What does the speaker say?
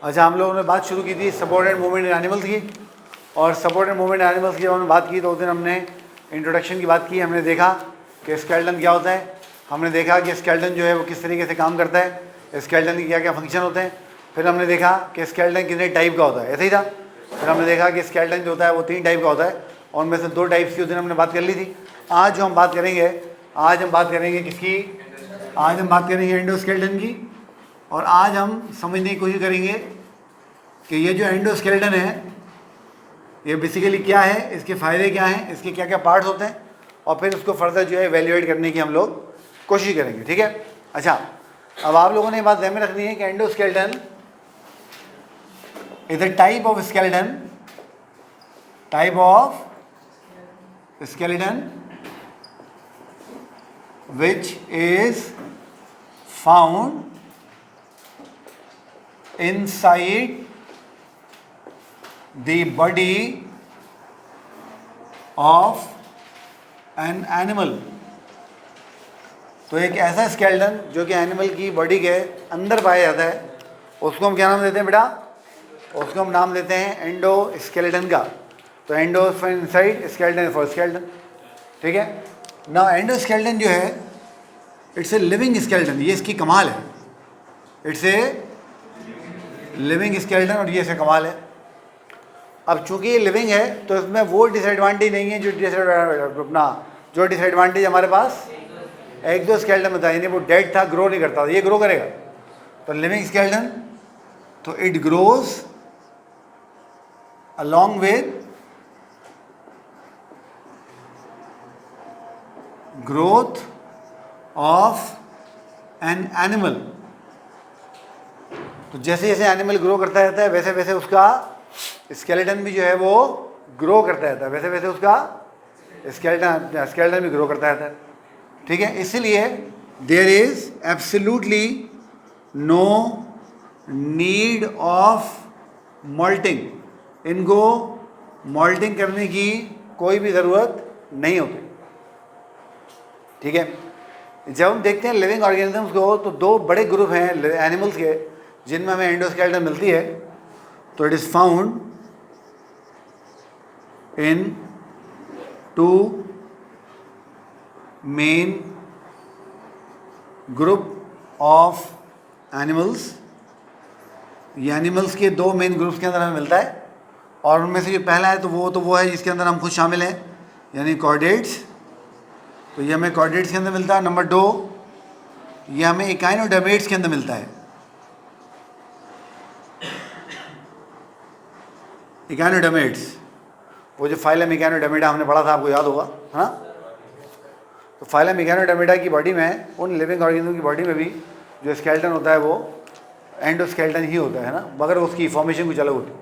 अच्छा, हम लोगों ने बात शुरू की थी सबऑर्डिनेट मूवमेंट इन एनिमल्स की, और सबऑर्डिनेट मूवमेंट इन एनिमल्स की जब हमने बात की तो उस दिन हमने इंट्रोडक्शन की बात की। हमने देखा कि स्केलेटन क्या होता है, हमने देखा कि स्केलेटन जो है वो किस तरीके से काम करता है, स्केलेटन के क्या क्या फंक्शन होते हैं। फिर हमने देखा कि स्केलेटन कितने टाइप का होता है, ऐसे ही था। फिर हमने देखा कि स्केलेटन जो होता है वो 3 टाइप का होता है, और उनमें से 2 टाइप्स की उस दिन हमने बात कर ली थी। आज जो हम बात करेंगे, आज हम बात करेंगे किसकी, आज हम बात करेंगे एंडोस्केलेटन की। और आज हम समझने की कोशिश करेंगे कि ये जो एंडोस्केलेटन है ये बेसिकली क्या है, इसके फ़ायदे क्या हैं, इसके क्या क्या पार्ट्स होते हैं, और फिर उसको फर्दर जो है एवेल्युएट करने की हम लोग कोशिश करेंगे। ठीक है। अच्छा, अब आप लोगों ने ये बात ध्यान में रखनी है कि endoskeleton is a type of skeleton, type of skeleton which is found inside the body of an animal। तो एक ऐसा स्केलेटन जो कि एनिमल की बॉडी के अंदर पाया जाता है, उसको हम क्या नाम देते हैं बेटा, उसको हम नाम देते हैं एंडोस्केलेटन का। तो endo for inside, skeleton for skeleton. ठीक है ना। एंडोस्केलेटन जो है इट्स ए लिविंग स्केलेटन, ये इसकी कमाल है, इट्स ए लिविंग स्केलेटन, और ये इसका कमाल है। अब चूंकि ये लिविंग है तो इसमें वो डिसएडवांटेज नहीं है जो डिसएडवांटेज हमारे पास एक्सोस्केलेटन में था, यानी वो डेड था, ग्रो नहीं करता था, ये ग्रो करेगा। तो लिविंग स्केलेटन, तो it grows along with growth of an animal. तो जैसे जैसे एनिमल ग्रो करता रहता है वैसे वैसे उसका स्केलेटन भी जो है वो ग्रो करता रहता है, वैसे वैसे उसका स्केलेटन भी ग्रो करता रहता है। ठीक है। इसलिए there is absolutely no need of malting, इनको मॉल्टिंग करने की कोई भी ज़रूरत नहीं होती। ठीक है। जब हम देखते हैं लिविंग ऑर्गेनिजम्स को तो 2 बड़े ग्रुप हैं एनिमल्स के जिनमें हमें एंडोस्केलेटन मिलती है। तो it is found in 2 main group of animals. ये एनिमल्स के 2 मेन ग्रुप्स के अंदर हमें मिलता है, और उनमें से जो पहला है तो वो है जिसके अंदर हम खुद शामिल हैं, यानी कॉर्डेट्स। तो ये हमें कॉर्डेट्स के अंदर मिलता है। नंबर 2 ये हमें इकाइनोडर्मेट्स के अंदर मिलता है। इकाइनोडर्मेट्स, वो जो फाइलम इकाइनोडर्मेटा हमने पढ़ा था, आपको याद होगा, है ना। तो फाइलम इकाइनोडर्मेटा की बॉडी में, उन लिविंग ऑर्गेनिज्म की बॉडी में भी जो स्केलेटन होता है वो एंडोस्केलेटन ही होता है ना, मगर उसकी फॉर्मेशन कुछ अलग होती है।